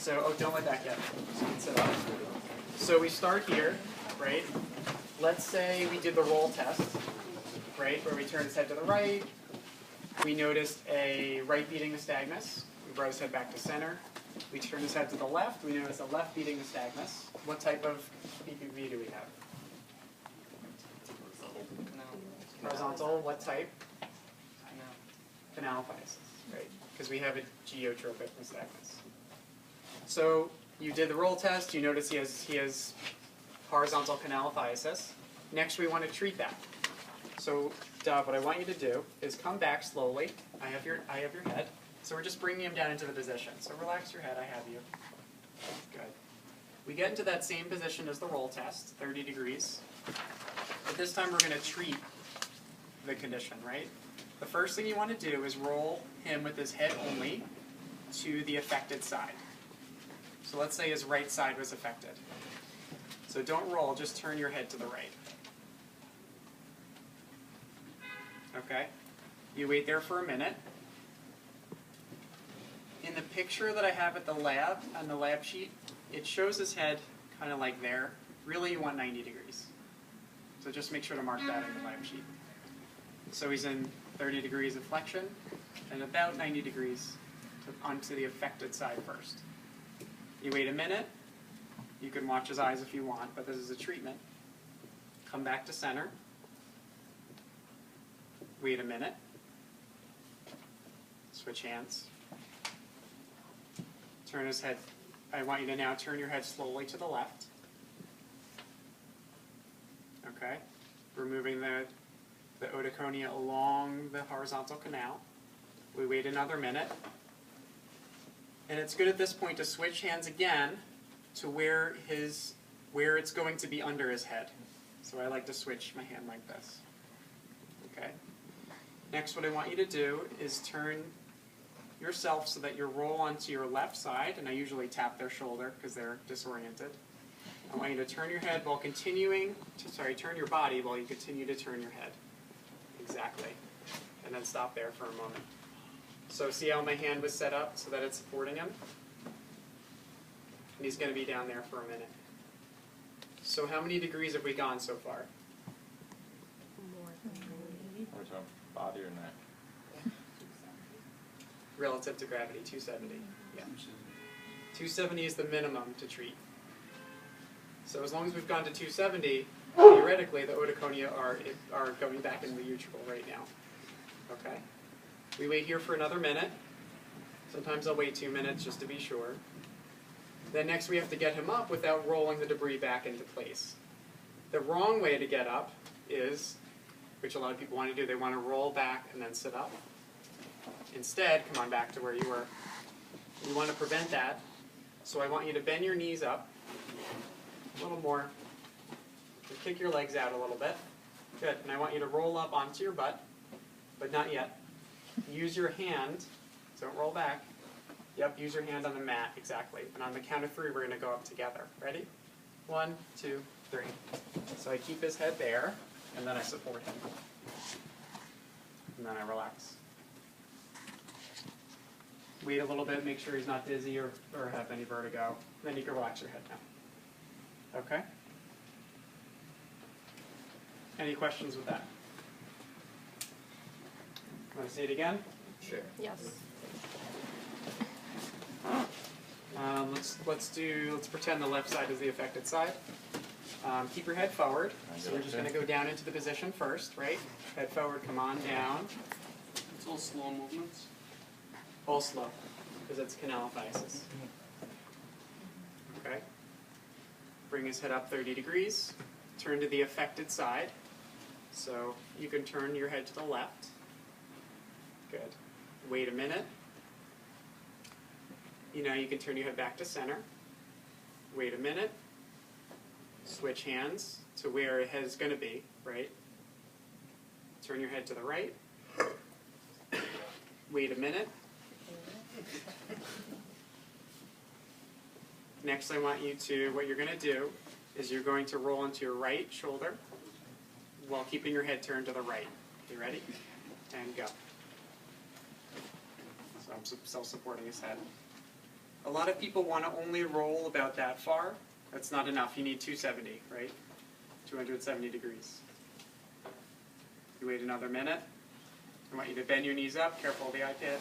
So, oh, don't let that get. So we start here, right? Let's say we did the roll test, right, where we turned his head to the right. We noticed a right beating nystagmus. We brought his head back to center. We turned his head to the left. We noticed a left beating nystagmus. What type of PPV do we have? Horizontal. What type? Canalophysis, right? Because we have a geotropic nystagmus. So you did the roll test. You notice he has horizontal canalophysis. Next, we want to treat that. So, Dov, what I want you to do is come back slowly. I have your head. So we're just bringing him down into the position. So relax your head. I have you. Good. We get into that same position as the roll test, 30 degrees. But this time we're going to treat the condition, right? The first thing you want to do is roll him with his head only to the affected side. So let's say his right side was affected. So don't roll, just turn your head to the right. Okay? You wait there for a minute. In the picture that I have at the lab, on the lab sheet, it shows his head kind of like there. Really, you want 90 degrees. So just make sure to mark that in the lab sheet. So he's in 30 degrees of flexion and about 90 degrees onto the affected side first. You wait a minute. You can watch his eyes if you want, but this is a treatment. Come back to center. Wait a minute. Switch hands. Turn his head. I want you to now turn your head slowly to the left. Okay? We're moving the otoconia along the horizontal canal. We wait another minute. And it's good at this point to switch hands again to where it's going to be under his head. So I like to switch my hand like this. Okay? Next, what I want you to do is turn yourself so that you roll onto your left side, and I usually tap their shoulder because they're disoriented. I want you to turn your head while continuing to, turn your body while you continue to turn your head. Exactly. And then stop there for a moment. So see how my hand was set up so that it's supporting him? And he's going to be down there for a minute. So how many degrees have we gone so far? More than 90. We're talking body or neck? Relative to gravity, 270. Yeah. 270 is the minimum to treat. So as long as we've gone to 270, theoretically the otoconia are going back into the utricle right now. Okay? We wait here for another minute. Sometimes I'll wait 2 minutes just to be sure. Then next we have to get him up without rolling the debris back into place. The wrong way to get up is, which a lot of people want to do, they want to roll back and then sit up. Instead, come on back to where you were. You want to prevent that, so I want you to bend your knees up a little more. And kick your legs out a little bit. Good. And I want you to roll up onto your butt, but not yet. Use your hand. Don't roll back. Yep, use your hand on the mat, exactly. And on the count of 3, we're going to go up together. Ready? 1, 2, 3. So I keep his head there, and then I support him. And then I relax. Wait a little bit, make sure he's not dizzy or have any vertigo. Then you can relax your head now. Okay? Any questions with that? Want to see it again? Sure. Yes. Let's pretend the left side is the affected side. Keep your head forward. So we're just going to go down into the position first, right? Head forward, come on down. It's all slow movements. All slow, because it's canalophysis. Okay. Bring his head up 30 degrees. Turn to the affected side. So you can turn your head to the left. Good. Wait a minute. You can turn your head back to center. Wait a minute. Switch hands to where your head is going to be, right? Turn your head to the right. Wait a minute. Next, I want you to, what you're going to do is you're going to roll onto your right shoulder while keeping your head turned to the right. You ready? And go. So I'm self-supporting his head. A lot of people want to only roll about that far. That's not enough. You need 270, right? 270 degrees. You wait another minute. I want you to bend your knees up, careful of the iPad.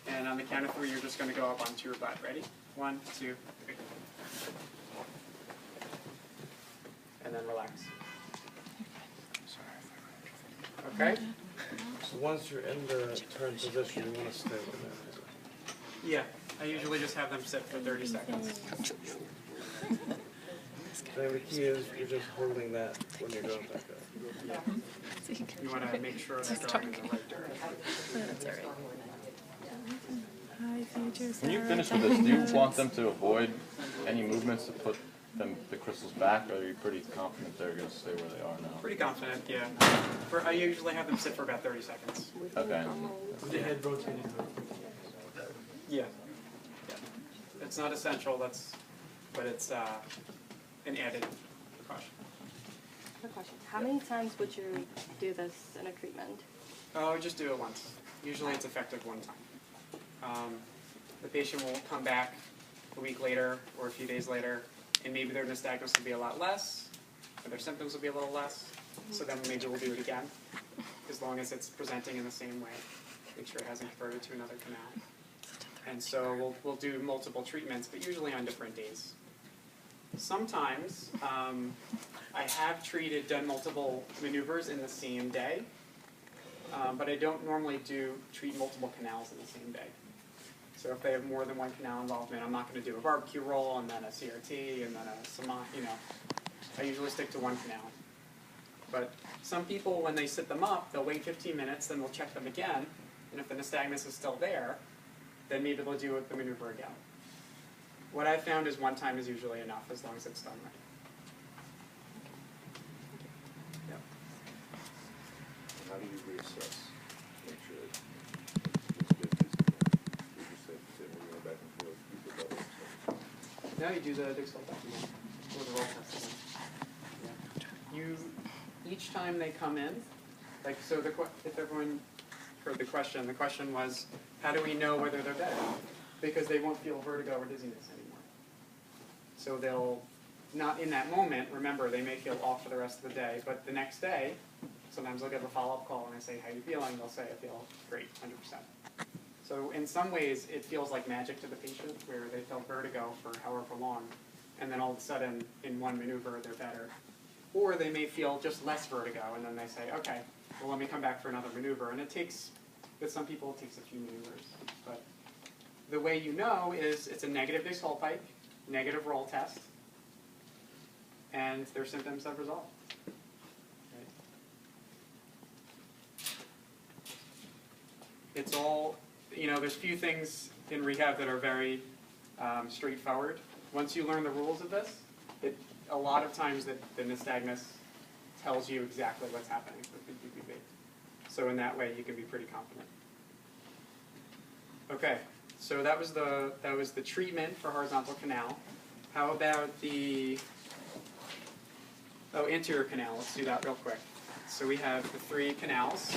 And on the count of 3, you're just going to go up onto your butt. Ready? 1, 2, 3. And then relax. Okay? So once you're in the turn position, you want to stay with it. Yeah. I usually just have them sit for 30 seconds. So the key is you're just holding that when you're going back up. Yeah. You want to make sure that they're going in the right direction. When you finish with this, do you want them to avoid any movements to put the crystals back, or are you pretty confident they're going to stay where they are now? Pretty confident, yeah. I usually have them sit for about 30 seconds. Okay. With the head rotating. Yeah. It's not essential, but it's an added precaution. Quick question. How many times would you do this in a treatment? Oh, just do it once. Usually it's effective one time. The patient will come back a week later or a few days later, and maybe their nystagmus will be a lot less, or their symptoms will be a little less, so then maybe we'll do it again, as long as it's presenting in the same way. Make sure it hasn't converted to another canal. And so we'll do multiple treatments, but usually on different days. Sometimes I have done multiple maneuvers in the same day, but I don't normally treat multiple canals in the same day. So if they have more than one canal involvement, I'm not going to do a barbecue roll and then a CRT and then I usually stick to one canal. But some people, when they sit them up, they'll wait 15 minutes, then we'll check them again, and if the nystagmus is still there, then maybe they'll do the maneuver again. What I've found is one time is usually enough, as long as it's done right. Yep. How do you reassess? Make sure it's good. You just sit when you go back and forth, keep the bubble. Now you do the Dixel back again, or the roll test again. Yeah. Each time they come in, like, so if everyone heard the question was, how do we know whether they're better? Because they won't feel vertigo or dizziness anymore. So they'll, not in that moment, remember, they may feel off for the rest of the day, but the next day, sometimes they'll get a follow-up call and I say, how are you feeling? They'll say, I feel great, 100%. So in some ways, it feels like magic to the patient, where they felt vertigo for however long, and then all of a sudden, in one maneuver, they're better. Or they may feel just less vertigo, and then they say, okay, well, let me come back for another maneuver. And it takes, with some people, it takes a few maneuvers. But the way you know is it's a negative Dix-Hallpike, negative roll test, and their symptoms have resolved. Right? It's all, there's few things in rehab that are very straightforward. Once you learn the rules of this, a lot of times the nystagmus tells you exactly what's happening with the PPB. So in that way, you can be pretty confident. Okay, so that was the treatment for horizontal canal. How about the anterior canal? Let's do that real quick. So we have the 3 canals.